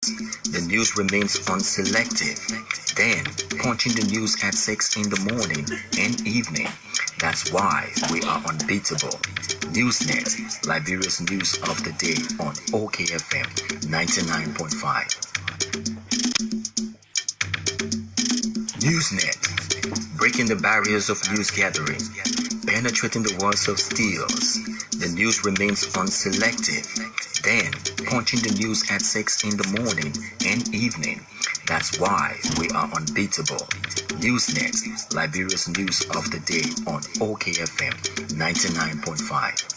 The news remains unselective. Then, punching the news at 6 in the morning and evening. That's why we are unbeatable. Newsnet, Liberia's news of the day on OKFM 99.5. Newsnet, breaking the barriers of news gathering, penetrating the walls of steels. The news remains unselective. Then, punching the news at 6 in the morning and evening. That's why we are unbeatable. Newsnet, Liberia's news of the day on OKFM 99.5.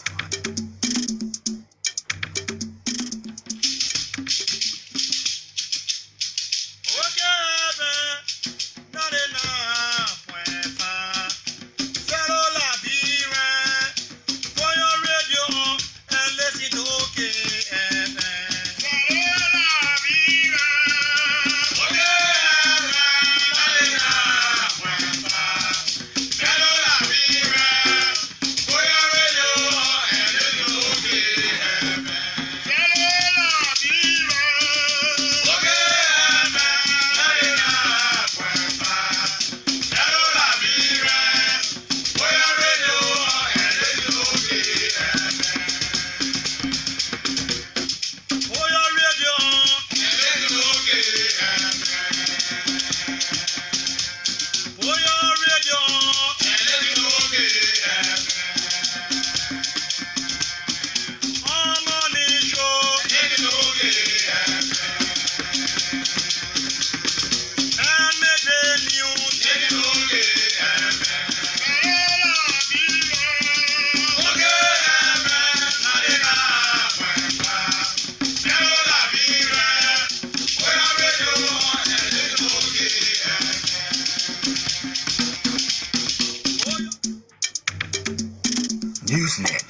Newsnet,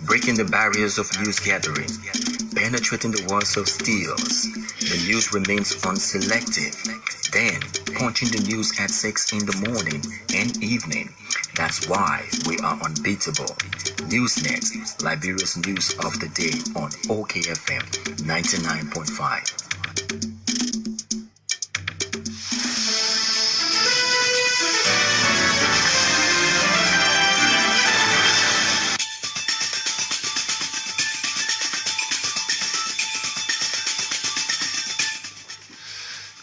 breaking the barriers of news gathering, penetrating the walls of steels. The news remains unselective. Then, punching the news at 6 in the morning and evening. That's why we are unbeatable. Newsnet, Liberia's news of the day on OKFM 99.5.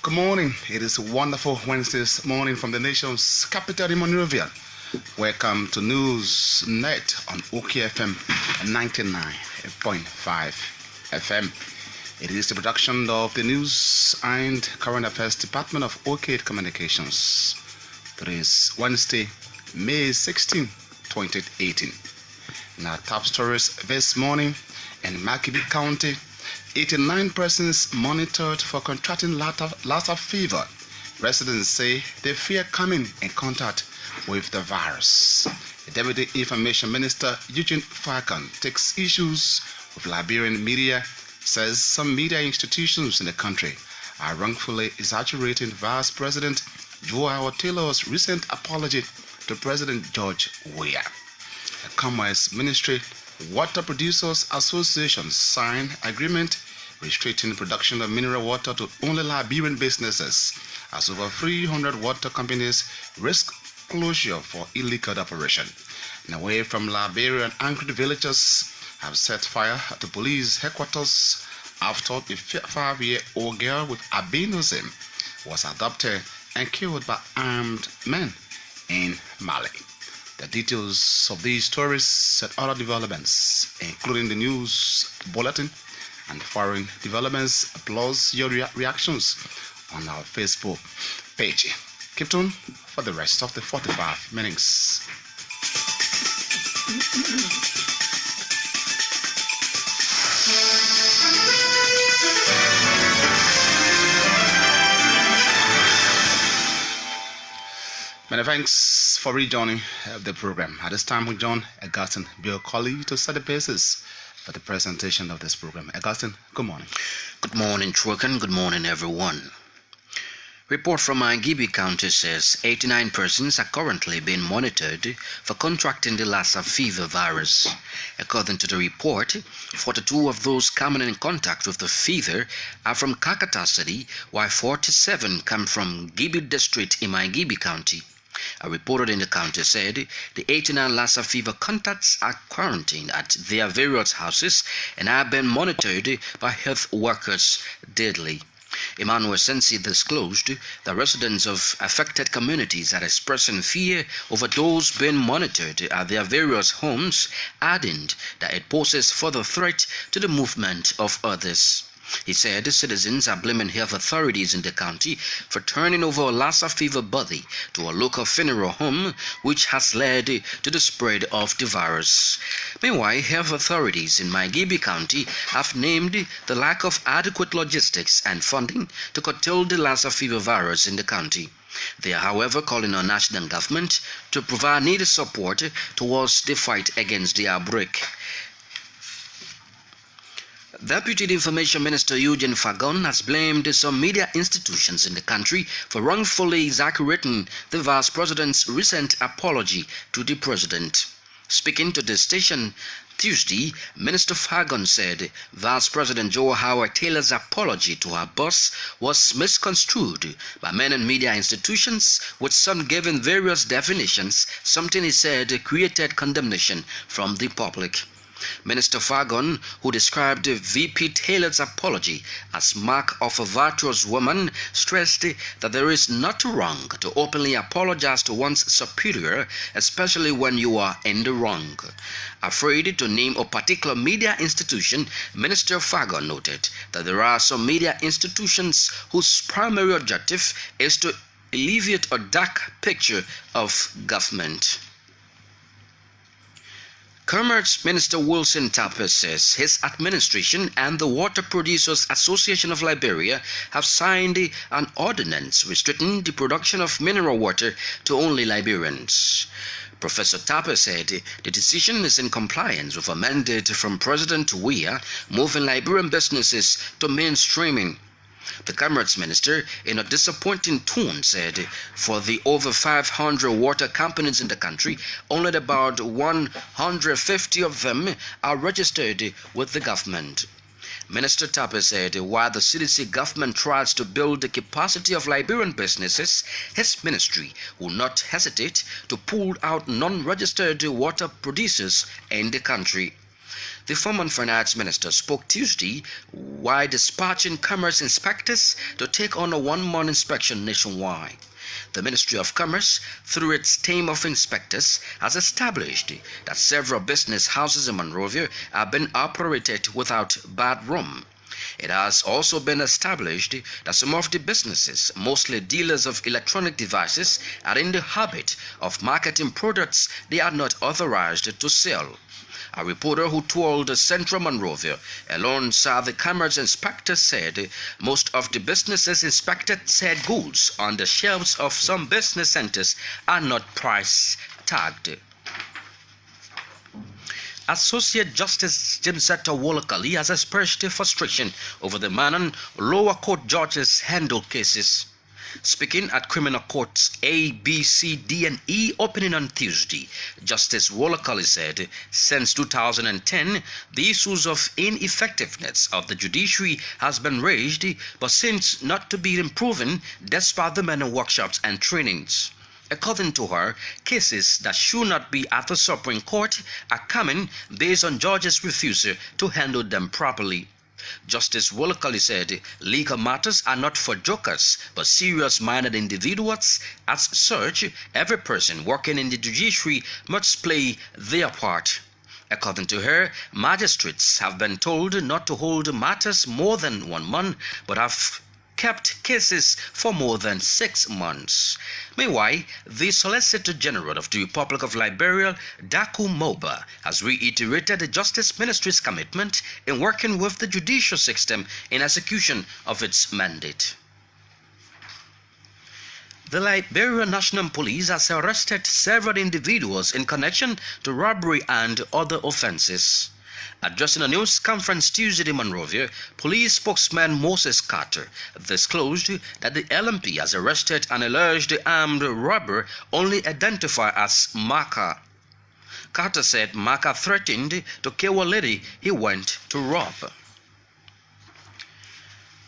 Good morning. It is a wonderful Wednesday morning from the nation's capital, Monrovia. Welcome to Newsnet on OKFM 99.5 FM. It is the production of the News and Current Affairs Department of Orchid Communications. Today is Wednesday, May 16, 2018. Now, top stories this morning in Makibi County. 89 persons monitored for contracting Lassa fever. Residents say they fear coming in contact with the virus. The Deputy Information Minister Eugene Falcon takes issues with Liberian media, says some media institutions in the country are wrongfully exaggerating Vice President Joao Taylor's recent apology to President George Weah. The Commerce Ministry Water Producers Association signed agreement restricting production of mineral water to only Liberian businesses as over 300 water companies risk closure for illegal operation. And away from Liberia, anchored villagers have set fire to police headquarters after a 5-year-old girl with albinism was adopted and killed by armed men in Mali. The details of these stories and other developments, including the news bulletin and foreign developments, plus your reactions on our Facebook page. Keep tuned for the rest of the 45 minutes. Many thanks for rejoining the program. At this time, we join Augustine Bill Colley to set the basis for the presentation of this program. Augustine, good morning. Good morning, Troken. Good morning, everyone. Report from Mangibi County says 89 persons are currently being monitored for contracting the Lassa fever virus. According to the report, 42 of those coming in contact with the fever are from Kakata City, while 47 come from Gibi district in Mangibi County. A reporter in the county said the 89 Lassa fever contacts are quarantined at their various houses and are being monitored by health workers daily. Emmanuel Sensi disclosed that residents of affected communities are expressing fear over those being monitored at their various homes, adding that it poses further threat to the movement of others. He said citizens are blaming health authorities in the county for turning over a Lassa fever body to a local funeral home, which has led to the spread of the virus. Meanwhile, health authorities in Mangibi County have named the lack of adequate logistics and funding to curtail the Lassa fever virus in the county. They are, however, calling on national government to provide needed support towards the fight against the outbreak. Deputy Information Minister Eugene Fagon has blamed some media institutions in the country for wrongfully exaggerating the Vice President's recent apology to the President. Speaking to the station Tuesday, Minister Fagon said Vice President Joe Howard Taylor's apology to her boss was misconstrued by many media institutions, with some giving various definitions, something he said created condemnation from the public. Minister Fagon, who described VP Taylor's apology as mark of a virtuous woman, stressed that there is nothing wrong to openly apologize to one's superior, especially when you are in the wrong. Afraid to name a particular media institution, Minister Fagon noted that there are some media institutions whose primary objective is to alleviate a dark picture of government. Commerce Minister Wilson Tapper says his administration and the Water Producers Association of Liberia have signed an ordinance restricting the production of mineral water to only Liberians. Professor Tapper said the decision is in compliance with a mandate from President Weah moving Liberian businesses to mainstreaming. The Commerce Minister, in a disappointing tone, said for the over 500 water companies in the country, only about 150 of them are registered with the government. Minister Tapper said while the CDC government tries to build the capacity of Liberian businesses, his ministry will not hesitate to pull out non-registered water producers in the country. The former finance minister spoke Tuesday while dispatching commerce inspectors to take on a one-month inspection nationwide. The Ministry of Commerce, through its team of inspectors, has established that several business houses in Monrovia have been operated without bad room. It has also been established that some of the businesses, mostly dealers of electronic devices, are in the habit of marketing products they are not authorized to sell. A reporter who told Central Monrovia alongside the Commerce inspector said most of the businesses inspected said goods on the shelves of some business centers are not price tagged. Associate Justice Jimsetta Wolokali has expressed frustration over the manner lower court judges handle cases. Speaking at Criminal Courts A, B, C, D, and E opening on Tuesday, Justice Wolokali said since 2010, the issues of ineffectiveness of the judiciary has been raised, but seems not to be improving despite the many workshops and trainings. According to her, cases that should not be at the Supreme Court are coming based on judges' refusal to handle them properly. Justice Wolokali said legal matters are not for jokers but serious-minded individuals. As such, every person working in the judiciary must play their part. According to her, magistrates have been told not to hold matters more than 1 month but have kept cases for more than 6 months. Meanwhile, the Solicitor General of the Republic of Liberia, Daku Moba, has reiterated the Justice Ministry's commitment in working with the judicial system in execution of its mandate. The Liberian National Police has arrested several individuals in connection to robbery and other offenses. Addressing a news conference Tuesday in Monrovia, police spokesman Moses Carter disclosed that the LMP has arrested an alleged armed robber only identified as Maka. Carter said Maka threatened to kill a lady he went to rob.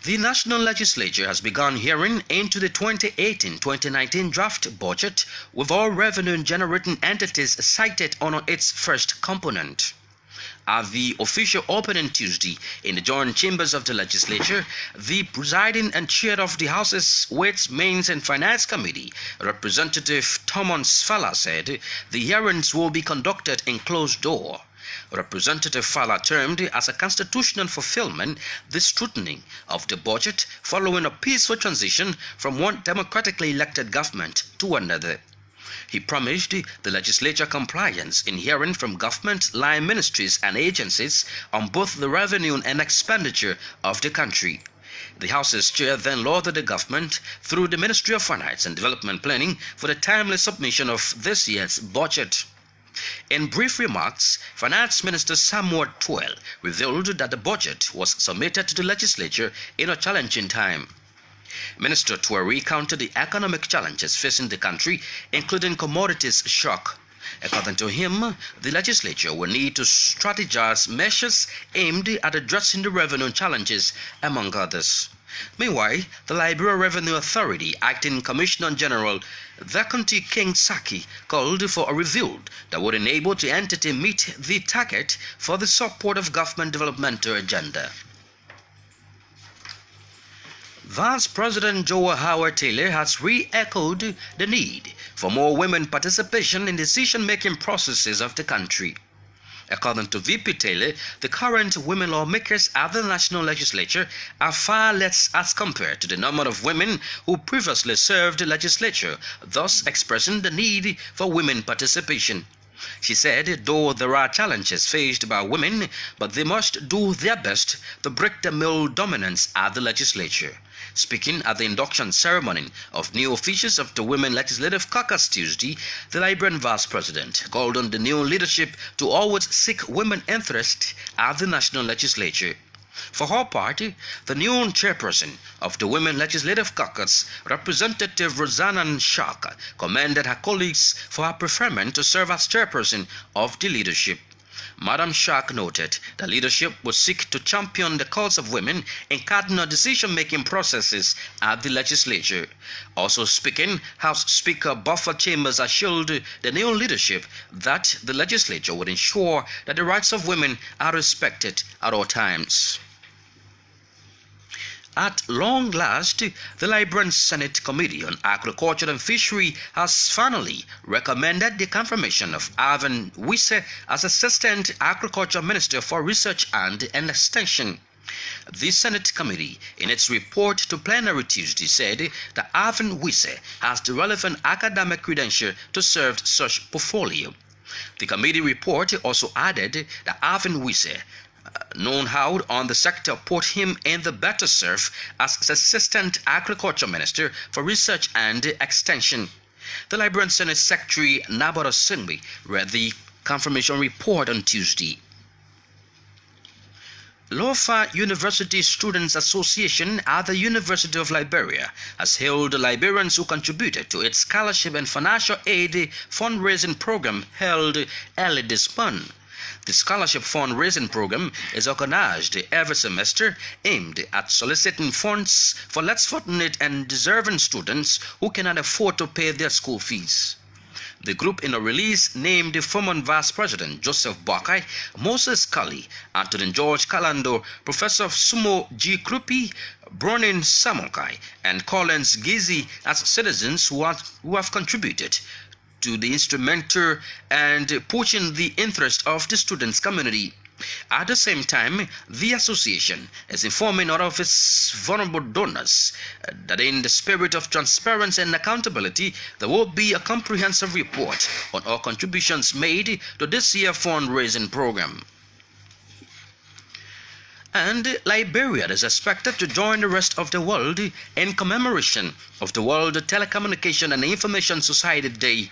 The National Legislature has begun hearing into the 2018-2019 draft budget, with all revenue-generating entities cited on its first component. At the official opening Tuesday in the joint chambers of the legislature, the presiding and chair of the House's Ways, Means and Finance Committee, Representative Thomas Falla, said the hearings will be conducted in closed door. Representative Falla termed as a constitutional fulfillment the scrutiny of the budget following a peaceful transition from one democratically elected government to another. He promised the legislature compliance in hearing from government-line ministries and agencies on both the revenue and expenditure of the country. The House's chair then lauded the government through the Ministry of Finance and Development Planning for the timely submission of this year's budget. In brief remarks, Finance Minister Samuel Twell revealed that the budget was submitted to the legislature in a challenging time. Minister Twell recounted the economic challenges facing the country, including commodities shock. According to him, the legislature will need to strategize measures aimed at addressing the revenue challenges, among others. Meanwhile, the Liberia Revenue Authority Acting Commissioner General Vacanti King Saki called for a review that would enable the entity meet the target for the support of government developmental agenda. Vice President Joe Howard Taylor has re-echoed the need for more women participation in decision-making processes of the country. According to VP Taylor, the current women lawmakers at the National Legislature are far less as compared to the number of women who previously served the legislature, thus expressing the need for women participation. She said, though there are challenges faced by women, but they must do their best to break the male dominance at the legislature. Speaking at the induction ceremony of new officials of the Women Legislative Caucus Tuesday, the Liberian Vice President called on the new leadership to always seek women interest at the National Legislature. For her part, the new chairperson of the Women Legislative Caucus, Representative Rosanna Shark, commended her colleagues for her preferment to serve as chairperson of the leadership. Madam Shark noted that leadership will seek to champion the cause of women in cardinal decision-making processes at the legislature. Also speaking, House Speaker Buffer Chambers assured the new leadership that the legislature would ensure that the rights of women are respected at all times. At long last, the Liberian Senate Committee on Agriculture and Fishery has finally recommended the confirmation of Alvin Wisse as Assistant Agriculture Minister for Research and Extension. The Senate Committee, in its report to plenary Tuesday, said that Alvin Wisse has the relevant academic credential to serve such portfolio. The committee report also added that Alvin Wisse, known how on the sector, put him in the better serve as Assistant Agriculture Minister for Research and Extension. The Liberian Senate Secretary Nabara Singbi read the confirmation report on Tuesday. Lofa University Students Association at the University of Liberia has hailed the Liberians who contributed to its scholarship and financial aid fundraising program held early this month. The scholarship fundraising program is organized every semester, aimed at soliciting funds for less fortunate and deserving students who cannot afford to pay their school fees. The group, in a release, named the former Vice President Joseph Boakai, Moses Kali, Anthony George Kalando, Professor Sumo G. Krupi, Bronin Samokai, and Collins Gizi as citizens who have contributed to the instrumental and pushing the interest of the students' community. At the same time, the association is informing all of its vulnerable donors that in the spirit of transparency and accountability, there will be a comprehensive report on all contributions made to this year's fundraising program. And Liberia is expected to join the rest of the world in commemoration of the World Telecommunication and Information Society Day.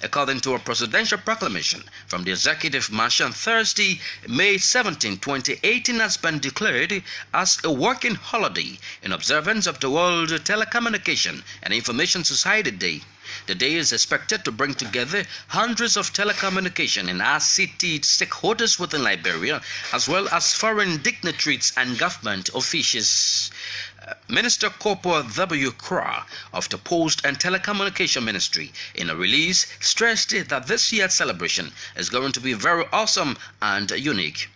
according to a presidential proclamation from the Executive March on Thursday, May 17, 2018, has been declared as a working holiday in observance of the World Telecommunication and Information Society Day. The day is expected to bring together hundreds of telecommunication and ICT stakeholders within Liberia, as well as foreign dignitaries and government officials. Minister Corporal W. Kra of the Post and Telecommunication Ministry, in a release, stressed that this year's celebration is going to be very awesome and unique.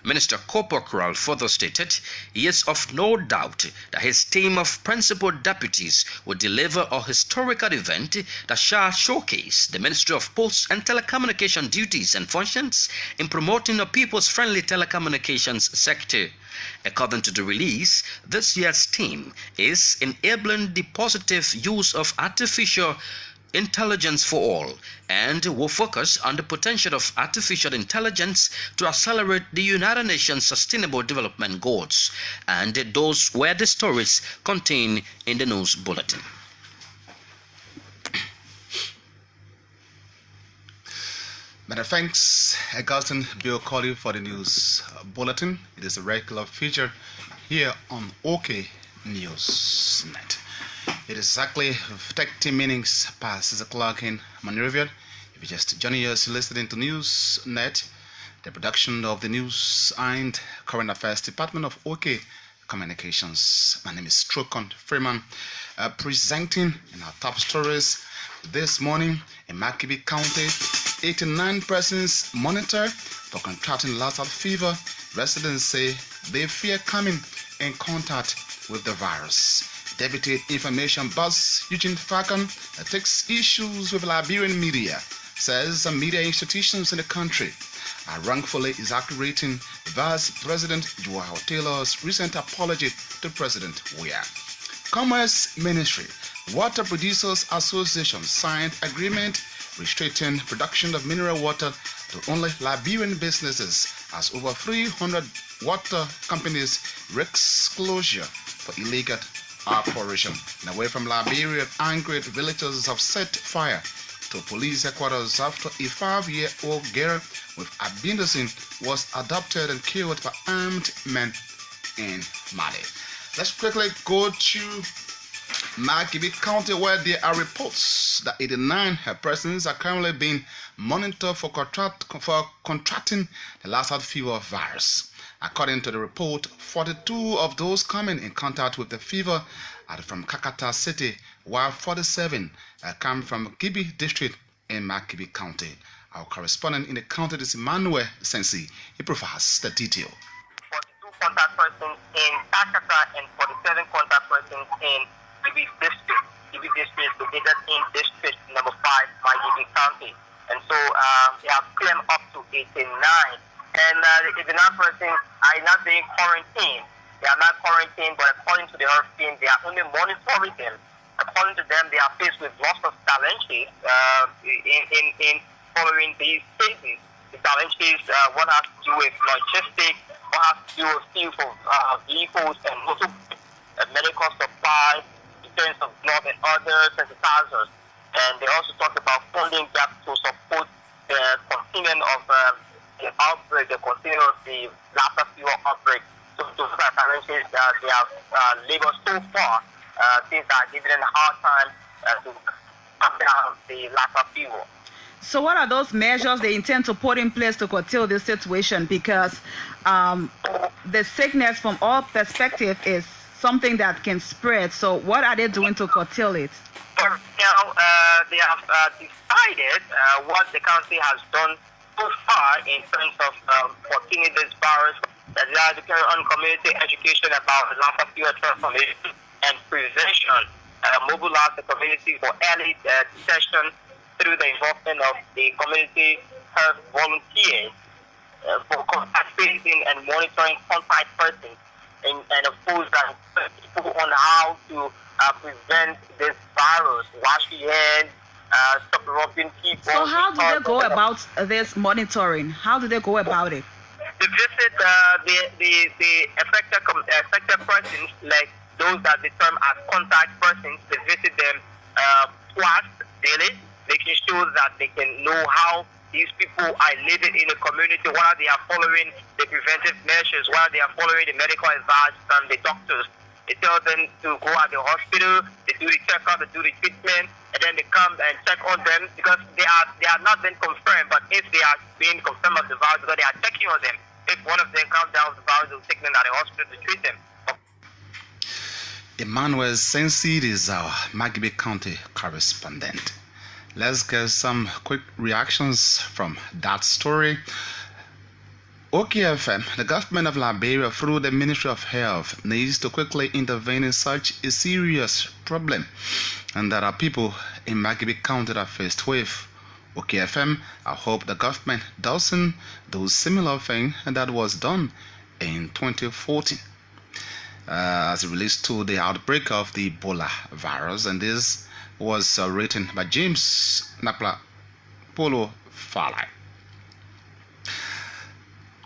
Minister Corporal further stated he is of no doubt that his team of principal deputies will deliver a historical event that shall showcase the Ministry of Posts and Telecommunication duties and functions in promoting a people's-friendly telecommunications sector. According to the release, this year's theme is enabling the positive use of artificial intelligence for all, and will focus on the potential of artificial intelligence to accelerate the United Nations Sustainable Development Goals, and those were the stories contained in the news bulletin. Many thanks, Augustine Bill Colley, for the news bulletin. It is a regular feature here on OK News Net. It is exactly 30 minutes past 6 o'clock in Monrovia. If you just joining us listening to News Net, the production of the News and Current Affairs Department of OK Communications. My name is Trocon Freeman, presenting in our top stories this morning. In Makibi County, 89 persons monitored for contracting Lassa fever. Residents say they fear coming in contact with the virus. Deputy Information Boss Eugene Falcon takes issues with Liberian media, says media institutions in the country are wrongfully exaggerating Vice President Joao Taylor's recent apology to President Weah. Commerce Ministry, Water Producers Association signed agreement restricting production of mineral water to only Liberian businesses as over 300 water companies risk closure for illegal operation. And away from Liberia, angry villagers have set fire to police headquarters after a 5-year-old girl with albinism was adopted and killed by armed men in Mali. Let's quickly go to Makibi County, where there are reports that 89 persons are currently being monitored for contracting the Lassa fever virus. According to the report, 42 of those coming in contact with the fever are from Kakata City, while 47 come from Gibi District in Makibi County. Our correspondent in the county is Emmanuel Sensi. He provides the detail. 42 contact persons in Kakata and 47 contact persons in Gibi District. Gibi District is located in District number 5, Makibi County. And so they have claimed up to 89. And the 89 persons are not being quarantined. They are not quarantined, but according to the health team, they are only monitoring them. According to them, they are faced with lots of challenges in following these cases. The challenges, one has to do with logistics, one has to do with fuel for vehicles and motor medical supplies, in terms of blood and other sensitizers. And they also talked about funding gaps to support the continuing of the outbreak, the continuing of the Lassa fever outbreak. So those are challenges they have labored so far since they are given a hard time to calm down the Lassa fever. So what are those measures they intend to put in place to curtail this situation? Because the sickness from all perspectives is something that can spread. So what are they doing to curtail it? Now, they have decided what the country has done so far in terms of containing this virus, that they are to carry on community education about Lassa fever transformation and prevention, mobilize the community for early detection through the involvement of the community health volunteers for contact tracing and monitoring contact persons, and of course people on how to prevent this virus, wash your hands, stop rubbing people. So how do they go about this monitoring? How do they go about it? They visit the affected persons, like those that they term as contact persons. They visit them twice daily. making sure that they can know how these people are living in the community, whether they are following the preventive measures, whether they are following the medical advice from the doctors. They tell them to go at the hospital, they do the checkup, they do the treatment, and then they come and check on them because they are not been confirmed, but if they are being confirmed of the virus, because they are checking on them. If one of them comes down with the virus, they'll take them at the hospital to treat them. Emmanuel Sensid is our Magbe County correspondent. Let's get some quick reactions from that story. OKFM, the government of Liberia, through the Ministry of Health, needs to quickly intervene in such a serious problem, and there are people in Magbe County that are faced with. OKFM, I hope the government doesn't do similar thing that was done in 2014 as it relates to the outbreak of the Ebola virus, and this was written by James Napla Polo Falai.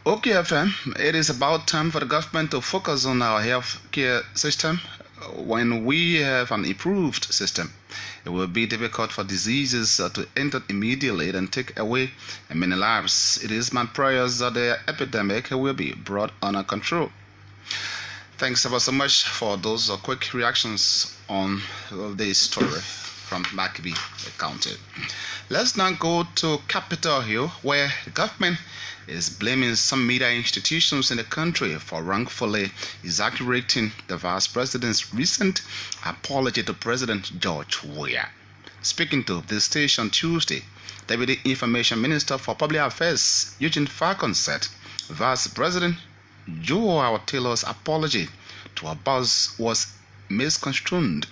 OKFM, it is about time for the government to focus on our health care system. When we have an improved system, it will be difficult for diseases to enter immediately and take away many lives. It is my prayers that the epidemic will be brought under control. Thanks ever so much for those quick reactions on this story from Magbe County. Let's now go to Capitol Hill, where the government is blaming some media institutions in the country for wrongfully exaggerating the Vice President's recent apology to President George Weah. Speaking to this station Tuesday, Deputy Information Minister for Public Affairs Eugene Falcon said Vice President Joe Taylor's apology to our boss was misconstrued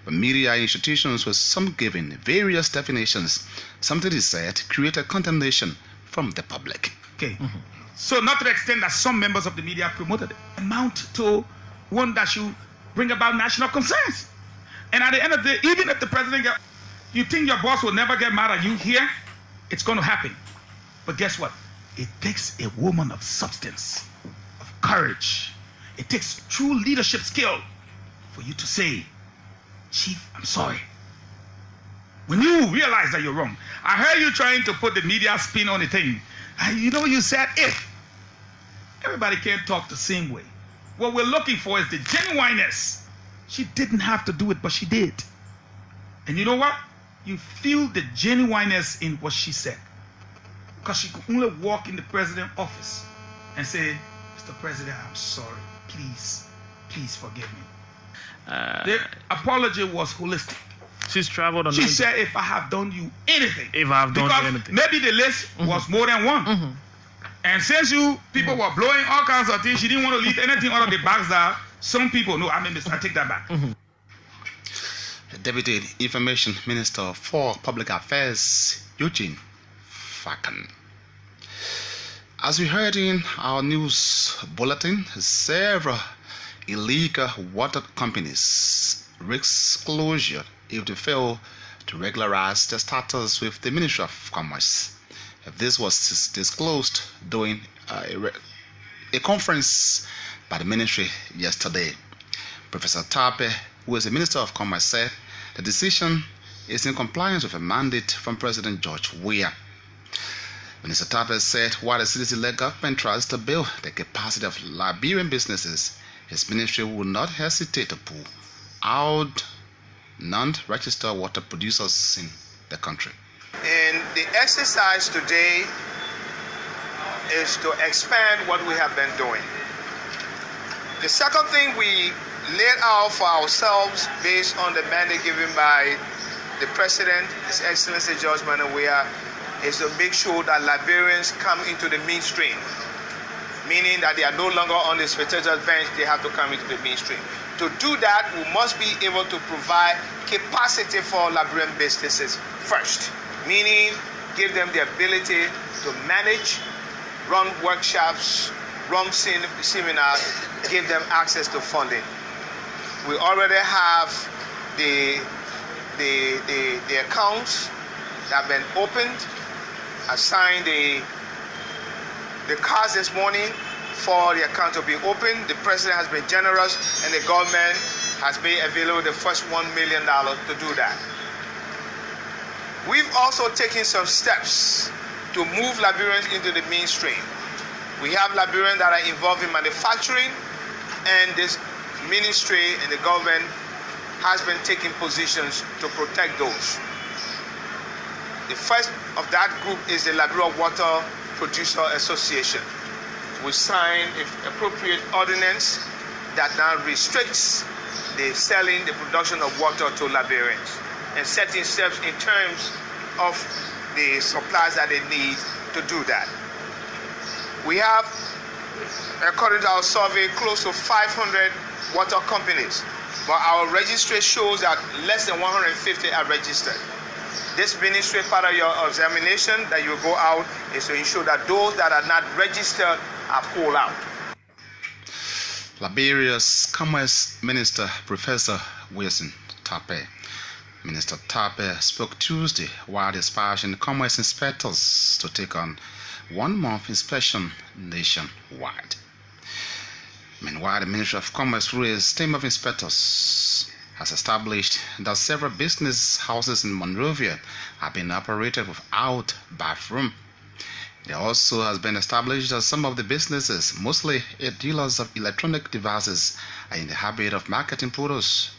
by media institutions, with some giving various definitions. Something is said created condemnation from the public. Okay. So not to the extent that some members of the media promoted it, amount to one that should bring about national concerns. And at the end of the day, even if the president you think your boss will never get mad at you here, it's going to happen. But guess what? It takes a woman of substance, of courage. It takes true leadership skill for you to say, Chief, I'm sorry. When you realize that you're wrong. I heard you trying to put the media spin on the thing. You know, you said if. Everybody can't talk the same way. What we're looking for is the genuineness. She didn't have to do it, but she did. And you know what? You feel the genuineness in what she said. Because she could only walk in the president's office and say, Mr. President, I'm sorry. Please forgive me. The apology was holistic. She's traveled on. She said, if I have done you anything. If I have done anything. Maybe the list was more than one. And since people were blowing all kinds of things, she didn't want to leave anything out of the bags that some people know. I take that back. Deputy Information Minister for Public Affairs, Eugene Falcon. As we heard in our news bulletin, several illegal water companies risk closure if they fail to regularize their status with the Ministry of Commerce. If this was disclosed during a conference by the ministry yesterday, Professor Tape, who is the Minister of Commerce, said the decision is in compliance with a mandate from President George Weah. Minister Tape said while the citizen-led government tries to build the capacity of Liberian businesses, his ministry will not hesitate to pull out non-registered water producers in the country. And the exercise today is to expand what we have been doing. The second thing we laid out for ourselves based on the mandate given by the President, His Excellency George Manuel Weah, is to make sure that Liberians come into the mainstream, meaning that they are no longer on the spectator's bench, they have to come into the mainstream. To do that, we must be able to provide capacity for Liberian businesses first, meaning give them the ability to manage, run workshops, run seminars, give them access to funding. We already have the accounts that have been opened. I signed the cards this morning for the account to be opened. The president has been generous and the government has made available the first $1 million to do that. We've also taken some steps to move Liberians into the mainstream. We have Liberians that are involved in manufacturing, and this ministry and the government has been taking positions to protect those. The first of that group is the Liberia Water Producer Association. We signed an appropriate ordinance that now restricts the selling, the production of water to Liberians and setting steps in terms of the supplies that they need to do that. We have, according to our survey, close to 500 water companies, but our registry shows that less than 150 are registered. This ministry, part of your examination that you go out, is to ensure that those that are not registered are pulled out. Liberia's Commerce Minister, Professor Wilson Tape. Minister Tape spoke Tuesday while dispatching commerce inspectors to take on 1 month inspection nationwide. Meanwhile, the Ministry of Commerce, through its team of inspectors, has established that several business houses in Monrovia have been operated without bathroom. There also has been established that some of the businesses, mostly dealers of electronic devices, are in the habit of marketing products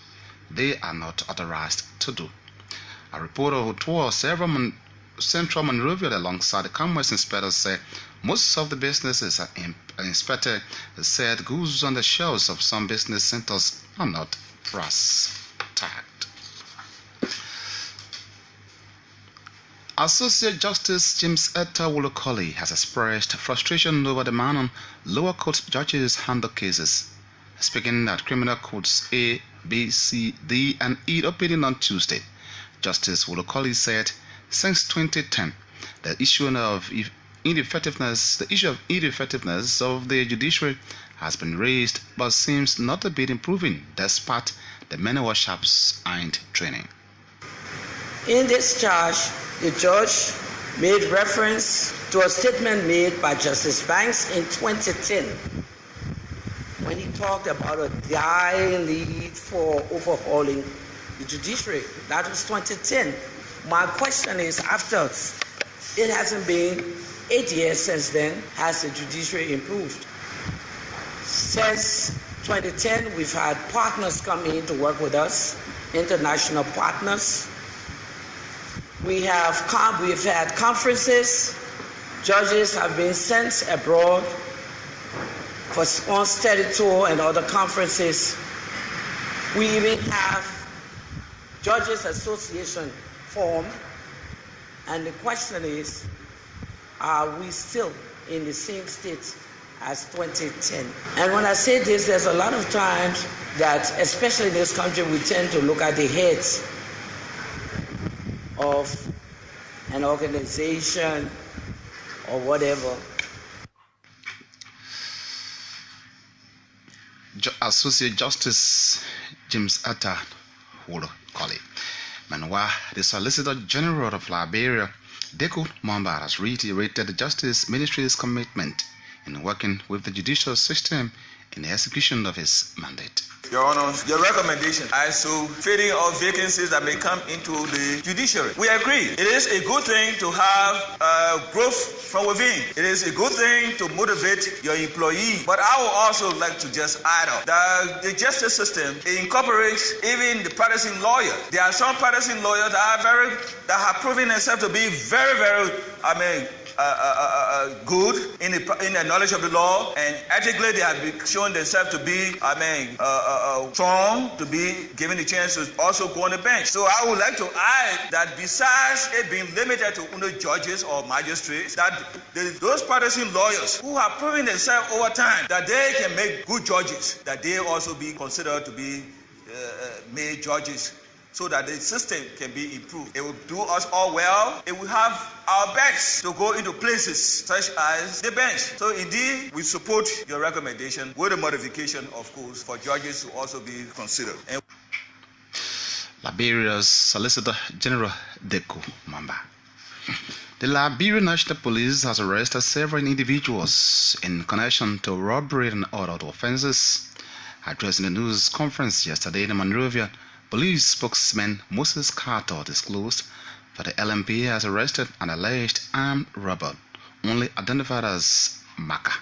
they are not authorized to do. A reporter who toured several Central Monrovia alongside the commerce inspectors said most of the businesses inspected said goods on the shelves of some business centers are not brass tagged. Associate Justice James Etta Wolokoli has expressed frustration over the manner lower court judges handle cases. Speaking at criminal courts A, B, C, D, and E opening on Tuesday, Justice Wolokoli said since 2010, the issue of ineffectiveness of the judiciary has been raised, but seems not to be improving despite the many workshops and training. In this charge, the judge made reference to a statement made by Justice Banks in 2010 when he talked about a dire need for overhauling the judiciary. That was 2010. My question is, after it hasn't been 8 years since then, has the judiciary improved? Since 2010, we've had partners come in to work with us, international partners. We've had conferences. Judges have been sent abroad for on study tour and other conferences. We even have Judges Association formed, and the question is, are we still in the same state as 2010? And when I say this, there's a lot of times that, especially in this country, we tend to look at the heads of an organization or whatever. Associate Justice James Etta Wolokoli. Meanwhile, the Solicitor General of Liberia, Deku Mamba, has reiterated the Justice Ministry's commitment in working with the judicial system in the execution of its mandate. Your Honor, your recommendation as to filling of vacancies that may come into the judiciary. We agree. It is a good thing to have growth from within. It is a good thing to motivate your employee. But I would also like to just add up that the justice system incorporates even the practicing lawyer. There are some practicing lawyers that have proven themselves to be very, good in the knowledge of the law, and ethically they have shown themselves to be strong, to be given the chance to also go on the bench. So I would like to add that besides it being limited to only judges or magistrates, that those practicing lawyers who have proven themselves over time that they can make good judges, that they also be considered to be made judges, so that the system can be improved. It will do us all well. It will have our backs to go into places such as the bench. So indeed, we support your recommendation with a modification, of course, for judges to also be considered. Liberia's Solicitor General Deku Mamba. The Liberian National Police has arrested several individuals in connection to robbery and other offenses. Addressing the news conference yesterday in Monrovia, Police spokesman Moses Carter disclosed For the LMP has arrested an alleged armed robber, only identified as Maka.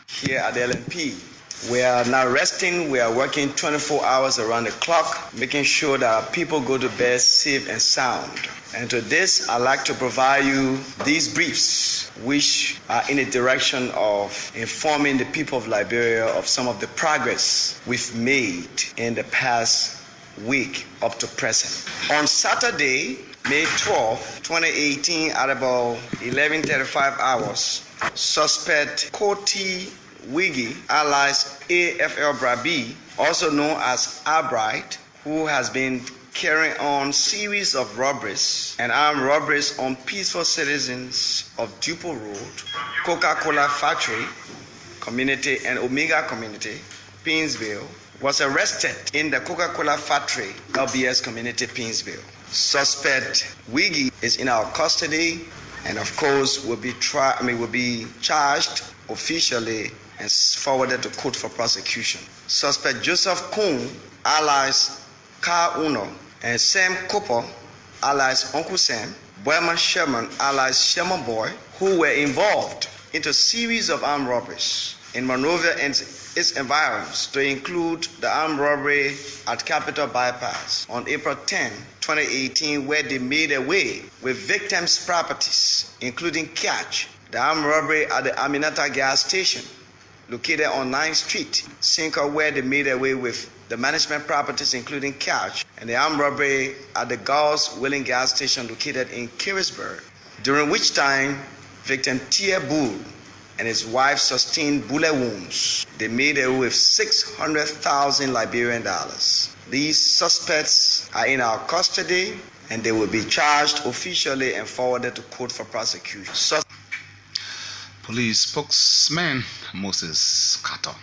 Here at the LMP, we are now resting. We are working 24 hours around the clock, making sure that our people go to bed safe and sound. And to this, I'd like to provide you these briefs, which are in the direction of informing the people of Liberia of some of the progress we've made in the past week up to present. On Saturday, May 12, 2018, at about 11:35 hours, suspect Koti Wigi, alias AFL Brabi, also known as Albright, who has been carrying on series of robberies and armed robberies on peaceful citizens of Dupo Road, Coca-Cola Factory Community and Omega Community, Pinsville, was arrested in the Coca-Cola Factory, LBS Community, Pinsville. Suspect Wigi is in our custody and of course will be charged officially and forwarded to court for prosecution. Suspect Joseph Kuhn, alias Car Uno, and Sam Cooper, alias Uncle Sam, Boyman Sherman, alias Sherman Boy, who were involved into a series of armed robberies in Monrovia and its environs, to include the armed robbery at Capitol Bypass on April 10, 2018, where they made away with victims' properties, including cash, the armed robbery at the Aminata gas station, located on 9th Street, Cinco, where they made away with the management properties, including cash, and the armed robbery at the Gauss Wheeling gas station located in Carisburg, during which time victim Tia Bull and his wife sustained bullet wounds. They made away with 600,000 Liberian dollars. These suspects are in our custody and they will be charged officially and forwarded to court for prosecution. Police spokesman Moses Kato.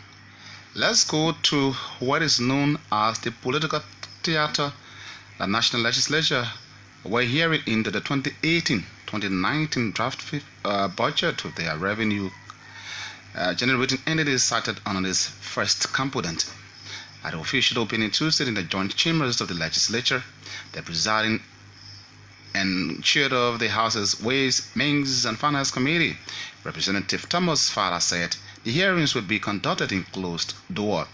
Let's go to what is known as the political theater. The National Legislature were hearing into the 2018-2019 draft budget with their revenue generating entities cited on this first component. At the official opening Tuesday in the joint chambers of the legislature, the presiding and chair of the House's Ways, Means and Finance Committee, Representative Thomas Fala, said the hearings would be conducted in closed door.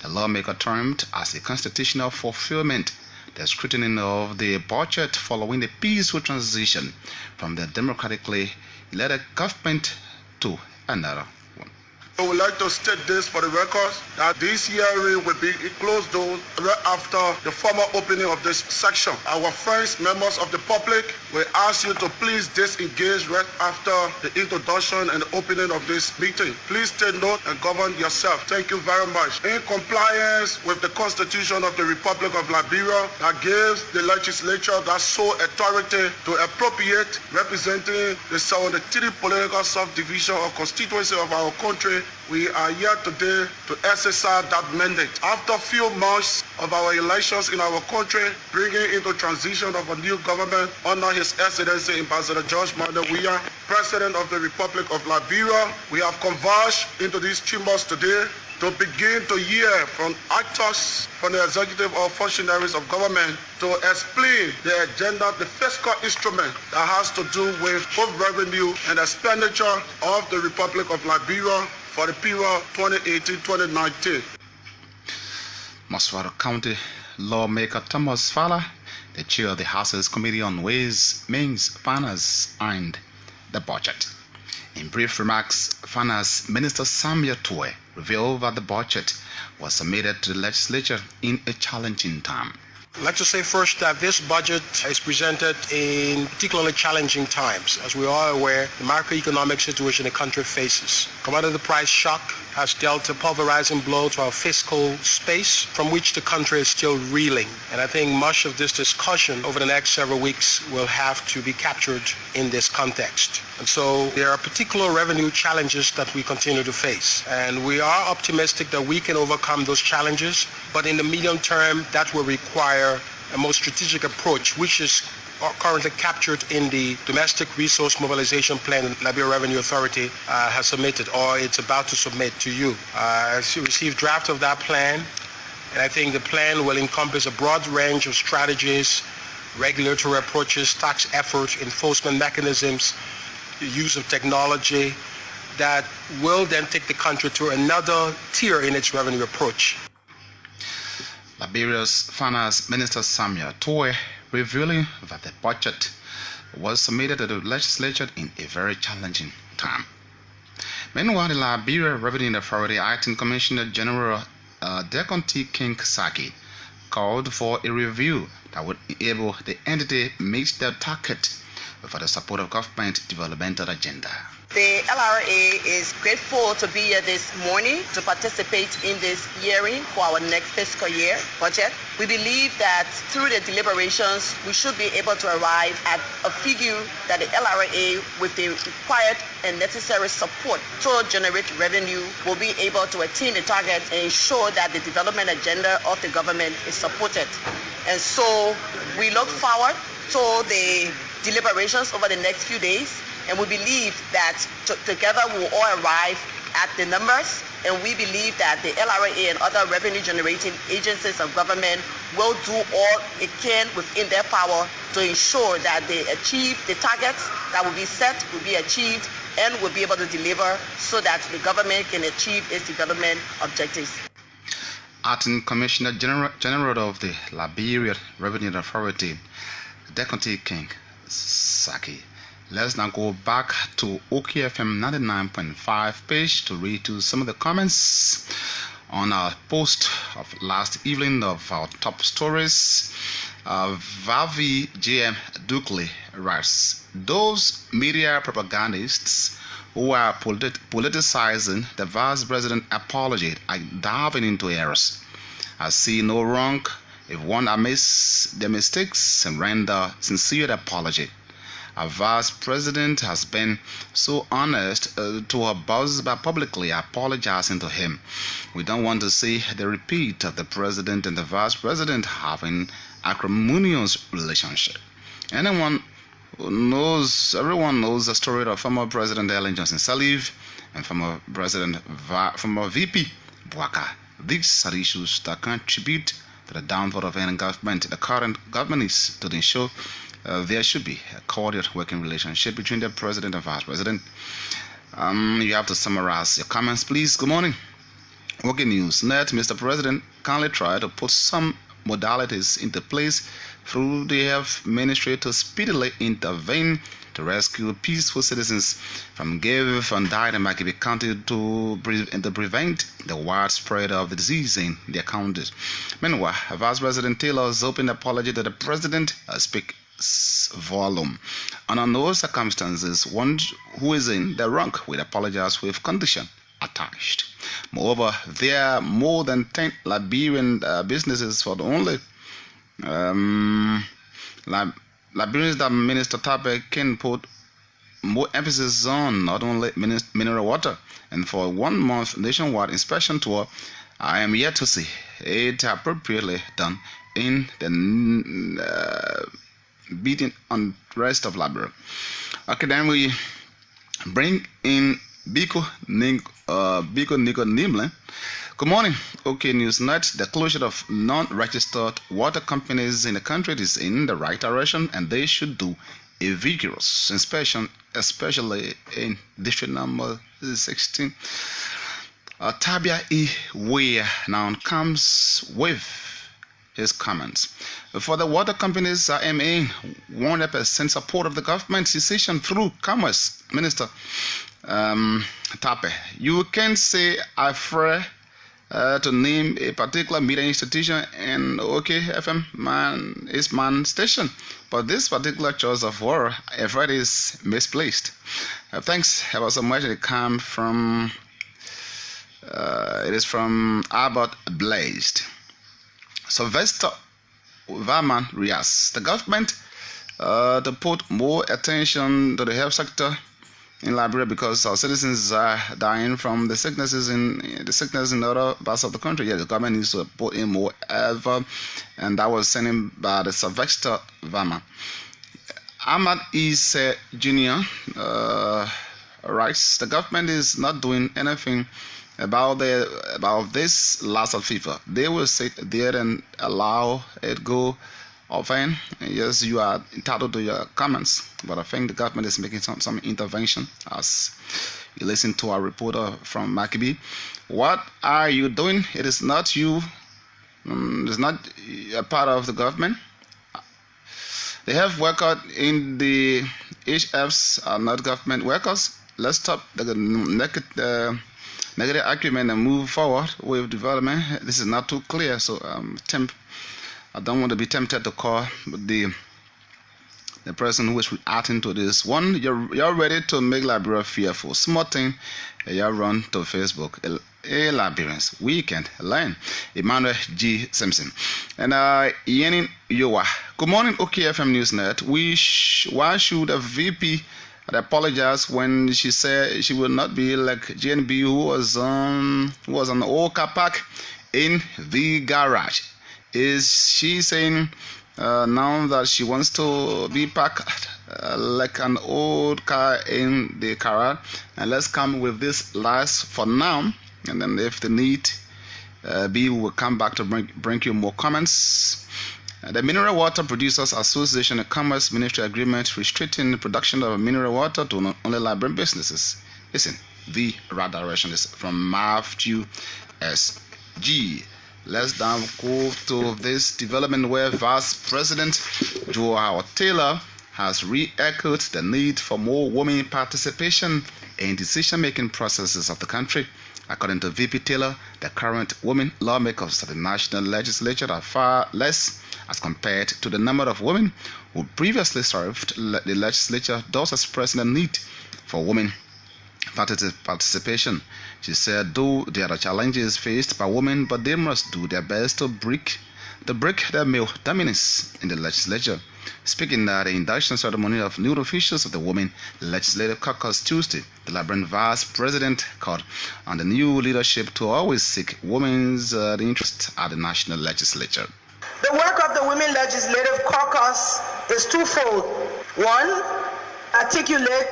The lawmaker termed as a constitutional fulfillment the scrutiny of the budget following the peaceful transition from the democratically elected government to another one. I would like to state this for the record, that this hearing will be closed down right after the formal opening of this section. Our friends, members of the public, we ask you to please disengage right after the introduction and the opening of this meeting. Please take note and govern yourself. Thank you very much. In compliance with the Constitution of the Republic of Liberia that gives the legislature that sole authority to appropriate representing the 73 political subdivision or constituency of our country, we are here today to exercise that mandate. After a few months of our elections in our country, bringing into transition of a new government under His Excellency Ambassador George Manuel Weah, President of the Republic of Liberia, we have converged into these chambers today to begin to hear from actors from the executive or functionaries of government to explain the agenda, the fiscal instrument that has to do with both revenue and expenditure of the Republic of Liberia for the period 2018-2019. Moswara County lawmaker Thomas Fala, the chair of the House's Committee on Ways, Means, Finance and the Budget. In brief remarks, Finance Minister Samuel Toy revealed that the budget was submitted to the legislature in a challenging time. I'd like to say first that this budget is presented in particularly challenging times. As we are aware, the macroeconomic situation the country faces. Commodity price shock has dealt a pulverizing blow to our fiscal space from which the country is still reeling. And I think much of this discussion over the next several weeks will have to be captured in this context. And so there are particular revenue challenges that we continue to face. And we are optimistic that we can overcome those challenges, but in the medium term, that will require a more strategic approach, which is currently captured in the Domestic Resource Mobilization Plan that Liberia Revenue Authority has submitted, or it's about to submit to you. I received draft of that plan, and I think the plan will encompass a broad range of strategies regulatory approaches, tax efforts, enforcement mechanisms, the use of technology that will then take the country to another tier in its revenue approach. Liberia's Finance Minister Samuel Toure revealing that the budget was submitted to the legislature in a very challenging time. Meanwhile, the Liberia Revenue Authority Acting Commissioner General Decon T. King Saki called for a review that would enable the entity meet their target for the support of government developmental agenda. The LRA is grateful to be here this morning to participate in this hearing for our next fiscal year budget. We believe that through the deliberations, we should be able to arrive at a figure that the LRA, with the required and necessary support to generate revenue, will be able to attain the target and ensure that the development agenda of the government is supported. And so we look forward to the deliberations over the next few days. And we believe that together we'll all arrive at the numbers, and we believe that the LRA and other revenue-generating agencies of government will do all it can within their power to ensure that they achieve the targets that will be set, will be achieved, and will be able to deliver so that the government can achieve its development objectives. Acting Commissioner General of the Liberia Revenue Authority, Decon T. King Saki. Let's now go back to OKFM 99.5 page to read to some of the comments on our post of last evening of our top stories. Vavi JM Dukley writes, those media propagandists who are politicizing the Vice President apology are diving into errors. I see no wrong if one admits their mistakes and render sincere apology. Our Vice President has been so honest to her boss by publicly apologizing to him. We don't want to see the repeat of the President and the Vice President having acrimonious relationship. Everyone knows the story of former President Ellen Johnson Sirleaf and former VP Bouaka. These are issues that contribute to the downfall of any government. The current government is to ensure there should be a cordial working relationship between the President and Vice President. You have to summarize your comments, please. Good morning. Working News Net, Mr. President kindly try to put some modalities into place through the Health Ministry to speedily intervene to rescue peaceful citizens from Gave and died in Makibi County to prevent the widespread of the disease in their counties. Meanwhile, Vice President Taylor's open apology to the President speaks volume. Under no circumstances, one who is in the wrong will apologize with condition attached. Moreover, there are more than 10 Liberian businesses for the only Liberians that Minister Tape can put more emphasis on, not only mineral water. And for 1 month nationwide inspection tour, I am yet to see it appropriately done in the beating on the rest of Liberia. Okay, then we bring in Biko Nico Nimble. Good morning. OK News Net. The closure of non-registered water companies in the country is in the right direction, and they should do a vigorous inspection, especially in district number 16. Tabia E. Weir now comes with his comments. For the water companies, IMA 100% support of the government's decision through Commerce Minister Tape. You can say I fear to name a particular media institution and OKFM man station, but this particular choice of word effort is misplaced. Thanks ever so much. It comes from it is from Albert Blazed. Sylvester Varman Rias. The government to put more attention to the health sector in Liberia because our citizens are dying from the sicknesses in other parts of the country. Yeah, the government needs to put in more effort, and that was sent in by the Sylvester Varman. Ahmad Isse Jr. writes, the government is not doing anything about this Lassa fever. They will sit there and allow it go Alvin, yes, you are entitled to your comments, but I think the government is making some intervention as you listen to our reporter from Makibi. What are you doing? It is not you. It's not a part of the government. They have workers in the HFs are not government workers. Let's stop the negative argument and move forward with development. This is not too clear, so I don't want to be tempted to call the person who is reacting to this. One, you're ready to make Liberia fearful. Small thing, you run to Facebook. Liberians Weekend line. Emmanuel G. Simpson and Yenin Yowa. Good morning, OKFM Newsnet. Why should a VP apologize when she said she will not be like GNB who was on the old car park in the garage? Is she saying now that she wants to be parked like an old car in the garage? And let's come with this last for now, and then if the need be, we will come back to bring you more comments. The Mineral Water Producers Association and Commerce Ministry agreement restricting the production of mineral water to only Liberian businesses. Listen, the right direction is from Matthew S.G. Let's now go to this development where Vice President Joao Taylor has re-echoed the need for more women participation in decision-making processes of the country. According to VP Taylor, the current women lawmakers of the National Legislature are far less as compared to the number of women who previously served the legislature, thus expressing a need for women participation. She said, though there are challenges faced by women, but they must do their best to break their male dominance in the legislature. Speaking at the induction ceremony of new officials of the Women Legislative Caucus Tuesday, the Liberian Vice President called on the new leadership to always seek women's interest at the national legislature. The work of the Women Legislative Caucus is twofold. One, articulate,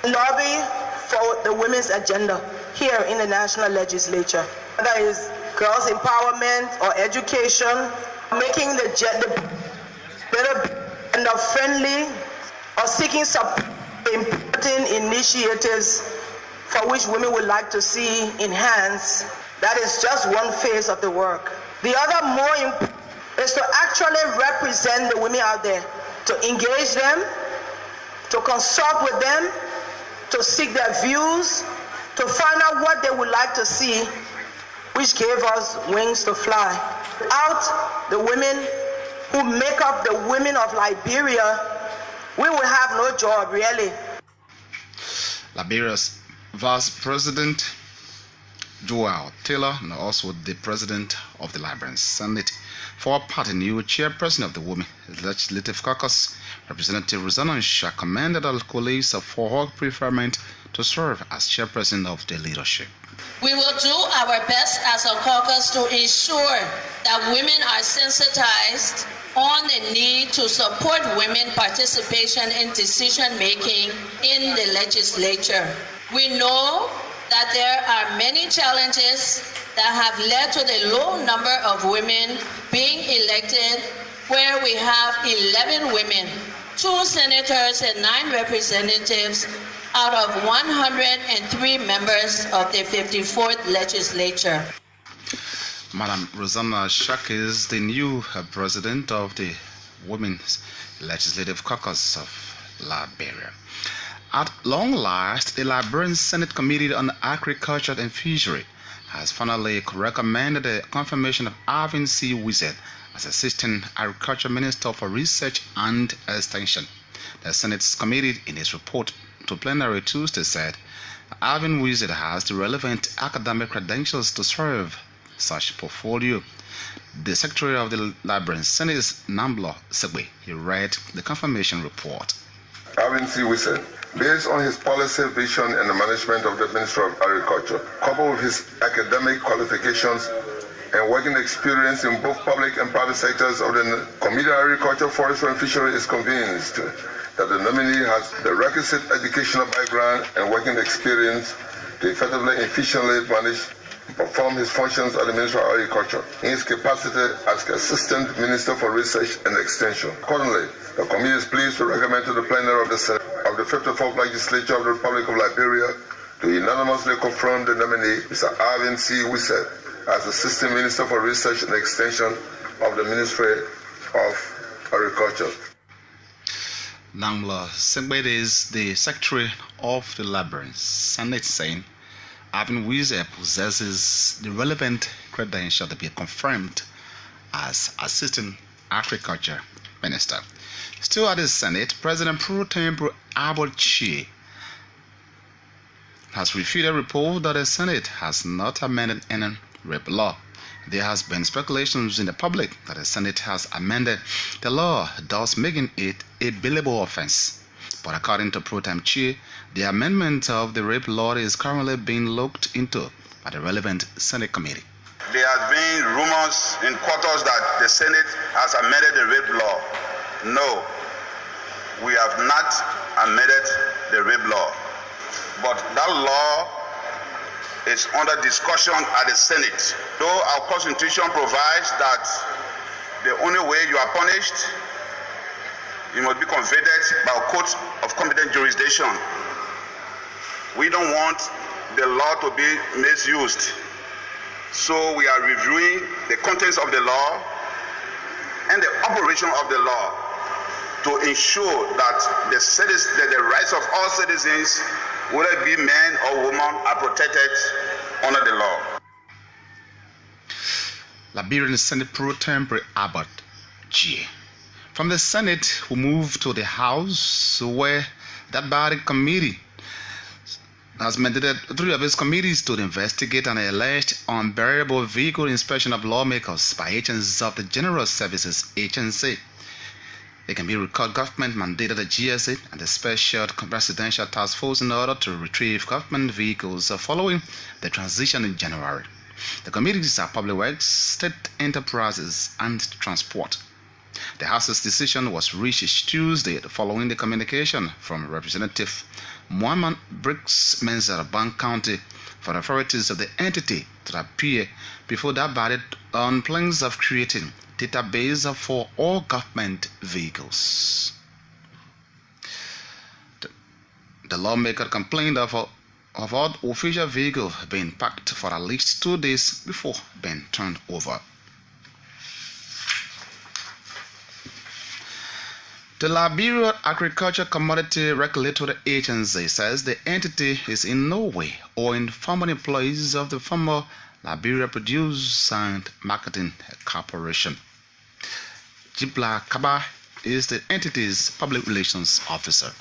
lobby for the women's agenda here in the national legislature. That is girls' empowerment or education, making the gender better and friendly, or seeking support in important initiatives for which women would like to see enhanced. That is just one phase of the work. The other more important is to actually represent the women out there, to engage them, to consult with them, to seek their views, to find out what they would like to see, which gave us wings to fly. Without the women who make up the women of Liberia, we will have no job, really. Liberia's Vice President Joao Taylor, and also the President of the Liberian Senate, for party new chairperson of the Women Legislative Caucus, Representative Rosanna Nsha, commended her colleagues for her preferment to serve as chairperson of the leadership. We will do our best as a caucus to ensure that women are sensitized on the need to support women participation in decision-making in the legislature. We know that there are many challenges that have led to the low number of women being elected, where we have 11 women, 2 senators and 9 representatives out of 103 members of the 54th legislature. Madam Rosanna Nsha is the new president of the Women's Legislative Caucus of Liberia. At long last, the Liberian Senate Committee on Agriculture and Fishery has finally recommended the confirmation of Alvin C. Wizard as Assistant Agriculture Minister for Research and Extension. The Senate's committee, in its report to plenary Tuesday, said Alvin Wizard has the relevant academic credentials to serve such portfolio. The Secretary of the Liberian Senate is Namblo Segwe. He read the confirmation report. Alvin C. Wizard, based on his policy vision and the management of the Ministry of Agriculture, coupled with his academic qualifications and working experience in both public and private sectors of the Committee on Agriculture, Forestry and Fishery, is convinced that the nominee has the requisite educational background and working experience to effectively and efficiently manage perform his functions at the Ministry of Agriculture in his capacity as Assistant Minister for Research and Extension. Accordingly, the committee is pleased to recommend to the plenary of the Senate of the 54th Legislature of the Republic of Liberia to unanimously confirm the nominee, Mr. Arvin C. Wisset, as Assistant Minister for Research and Extension of the Ministry of Agriculture. Nangla Sengbet is the Secretary of the Liberia Senate, saying Arvin Wisset possesses the relevant credential to be confirmed as Assistant Agriculture Minister. Still at the Senate, President Pro Tempore Abbott Chie has refuted a report that the Senate has not amended any rape law. There has been speculations in the public that the Senate has amended the law, thus making it a billable offense. But according to Pro Tem Chie, the amendment of the rape law is currently being looked into by the relevant Senate committee. There have been rumors in quarters that the Senate has amended the rape law. No, we have not amended the rape law. But that law is under discussion at the Senate. Though our Constitution provides that the only way you are punished, you must be convicted by a court of competent jurisdiction. We don't want the law to be misused. So we are reviewing the contents of the law and the operation of the law to ensure that the rights of all citizens, whether it be men or women, are protected under the law. Liberian Senate Pro Tempore Abbott Chie. From the Senate, we move to the House, where that body committee has mandated 3 of its committees to investigate an alleged unbearable vehicle inspection of lawmakers by agents of the General Services Agency. It can be recalled government mandated the GSA and the Special Presidential Task Force in order to retrieve government vehicles following the transition in January. The committees are Public Works, State Enterprises, and Transport. The House's decision was reached Tuesday following the communication from Representative Muhammad Briggs Mensah, Bank County, for the authorities of the entity to appear before that body on plans of creating database for all government vehicles. The lawmaker complained of all official vehicles being parked for at least 2 days before being turned over. The Liberia Agriculture Commodity Regulatory Agency says the entity is in no way owing former employees of the former Liberia Produce and Marketing Corporation. Jibla Kaba is the entity's public relations officer.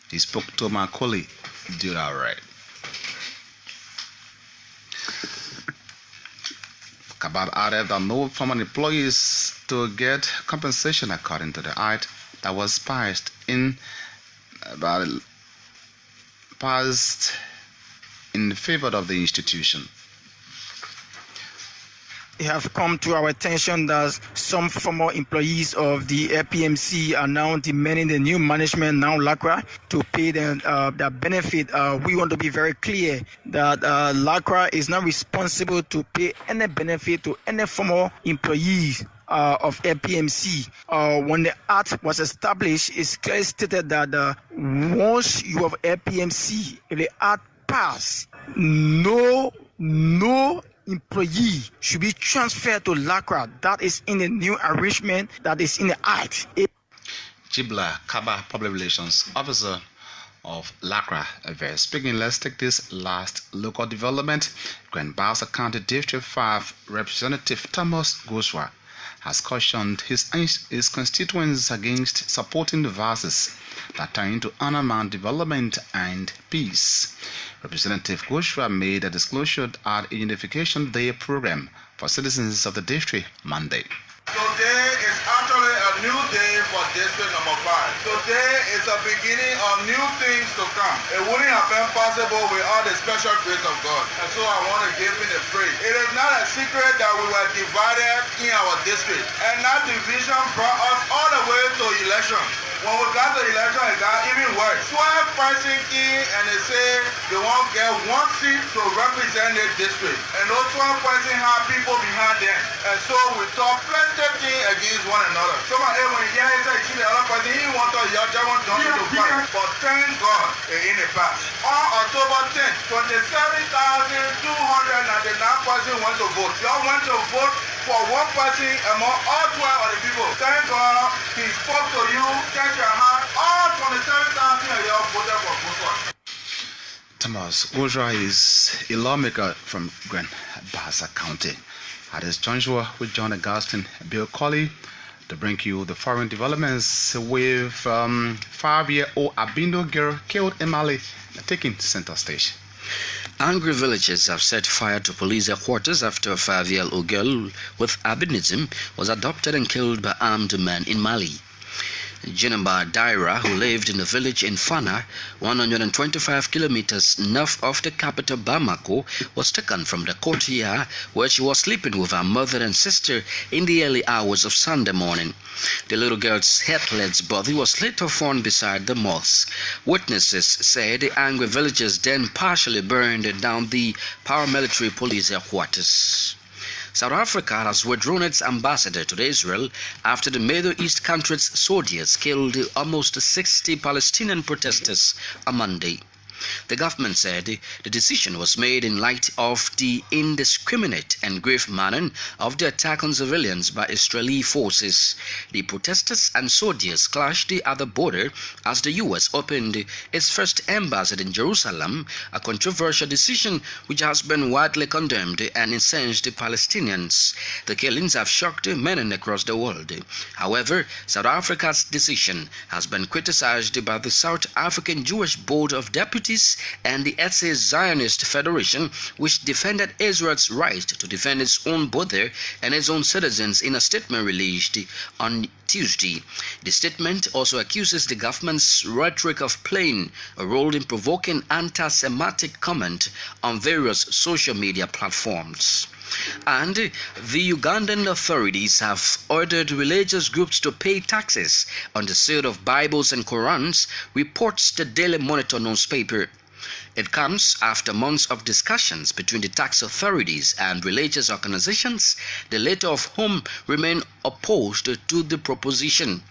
He spoke to my colleague, Dura. Kabab added that no former employees to get compensation according to the act that was passed in favor of the institution. It have come to our attention that some former employees of the LPMC are now demanding the new management, now LACRA, to pay them their benefit. We want to be very clear that LACRA is not responsible to pay any benefit to any former employees of LPMC. When the act was established, it's clearly stated that once you have LPMC, if the act passed, no employee should be transferred to LACRA. That is in the new arrangement that is in the act. Jibla Kaba, Public Relations Officer of LACRA. Speaking, let's take this last local development. Grand Bassa County District 5 Representative Thomas Goswa has cautioned his constituents against supporting the verses that turn into unarmed development and peace. Representative Goswa made a disclosure at a Unification Day program for citizens of the district Monday. Today is actually a new day for District Number 5. Today is the beginning of new things to come. It wouldn't have been possible without the special grace of God. And so I want to give him the praise. It is not a secret that we were divided in our district. And that division brought us all the way to election. When we got the election, it got even worse. 12 persons in and they say they won't get one seat to represent their district. And those 12 persons have people behind them. And so we talk plenty of things against one another. Somebody when you hear it, see the other person, he wants to yell, just want to fight. But thank God, it's in the past. On October 10th, 27,299 persons went to vote. Y'all went to vote for one person among all 12 of the people. Thank God he spoke to you, check your heart. All 27,000 of y'all voted for Guswa. Thomas Ojra is a lawmaker from Grand Bassa County. At his juncture with John Augustine Bill Colley to bring you the foreign developments with 5-year-old Abindo girl killed in Mali taking center stage. Angry villagers have set fire to police headquarters after a 5-year-old girl with albinism was adopted and killed by armed men in Mali. Jinamba Daira, who lived in a village in Fana, 125 kilometers north of the capital Bamako, was taken from the courtyard where she was sleeping with her mother and sister in the early hours of Sunday morning. The little girl's headless body was later found beside the mosque. Witnesses said the angry villagers then partially burned down the paramilitary police headquarters. South Africa has withdrawn its ambassador to Israel after the Middle East country's soldiers killed almost 60 Palestinian protesters on Monday. The government said the decision was made in light of the indiscriminate and grave manner of the attack on civilians by Israeli forces. The protesters and soldiers clashed at the border as the U.S. opened its first embassy in Jerusalem, a controversial decision which has been widely condemned and incensed the Palestinians. The killings have shocked many across the world. However, South Africa's decision has been criticized by the South African Jewish Board of Deputies and the Etze Zionist Federation, which defended Israel's right to defend its own border and its own citizens in a statement released on Tuesday. The statement also accuses the government's rhetoric of playing a role in provoking anti-Semitic comment on various social media platforms. And the Ugandan authorities have ordered religious groups to pay taxes on the sale of Bibles and Qurans, reports the Daily Monitor newspaper. It comes after months of discussions between the tax authorities and religious organizations, the latter of whom remain opposed to the proposition.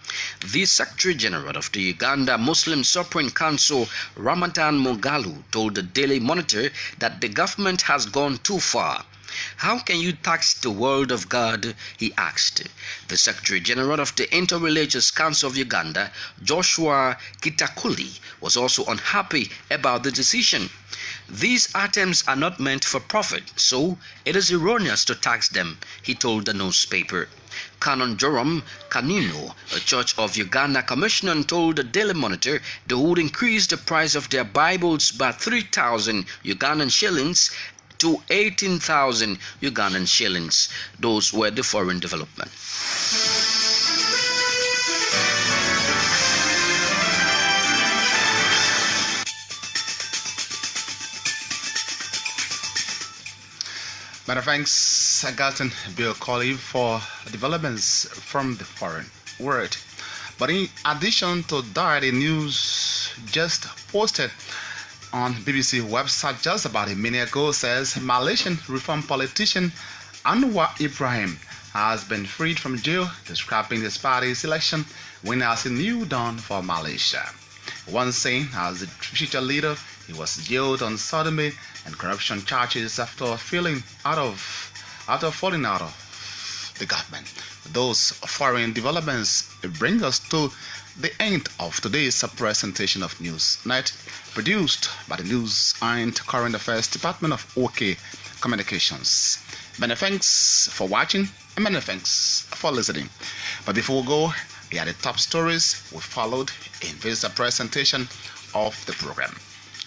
The Secretary General of the Uganda Muslim Supreme Council, Ramadan Mugalu, told the Daily Monitor that the government has gone too far. How can you tax the word of God? He asked. The Secretary General of the Interreligious Council of Uganda, Joshua Kitakuli, was also unhappy about the decision. These items are not meant for profit, so it is erroneous to tax them, he told the newspaper. Canon Joram Kanino, a Church of Uganda commissioner, told the Daily Monitor they would increase the price of their Bibles by 3,000 Ugandan shillings to 18,000 Ugandan shillings. Those were the foreign development. Many thanks, Augustine Bill Colley, for developments from the foreign world. But in addition to that, the news just posted on BBC website just about a minute ago says Malaysian reform politician Anwar Ibrahim has been freed from jail, describing his party's election win as a new dawn for Malaysia. Once saying as the future leader, he was jailed on sodomy and corruption charges after falling out of the government. Those foreign developments bring us to the end of today's presentation of News Night, produced by the News and Current Affairs Department of OK Communications. Many thanks for watching and many thanks for listening. But before we go, here are the top stories we followed in this presentation of the program.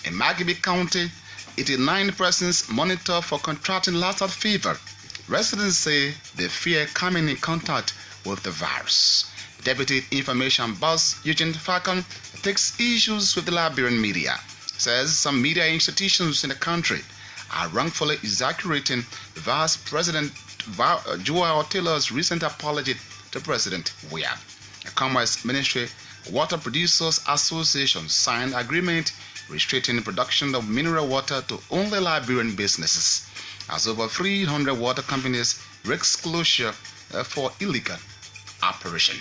In Magabi County, 89 persons monitored for contracting Lassa fever. Residents say they fear coming in contact with the virus. Deputy Information Boss Eugene Falcon takes issues with the Liberian media. Says some media institutions in the country are wrongfully exaggerating Vice President Joao Taylor's recent apology to President Weah. The Commerce Ministry Water Producers Association signed agreement restricting the production of mineral water to only Liberian businesses, as over 300 water companies risk closure for illegal operation.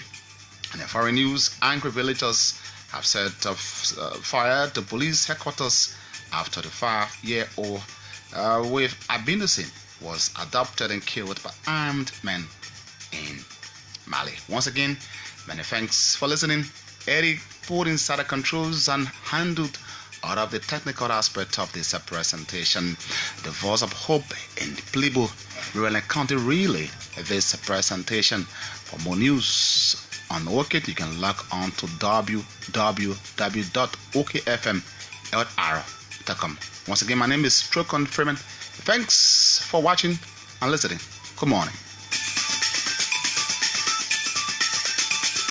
And in foreign news, angry villagers have set fire to police headquarters after the 5-year-old with albinism was adopted and killed by armed men in Mali. Once again, many thanks for listening. Eric put inside the controls and handled all of the technical aspect of this presentation. The voice of hope in Plibo, Rural County relay this presentation. For more news on Orchid, you can log on to www.okfm.com. Once again, my name is Trokon Freeman. Thanks for watching and listening. Good morning.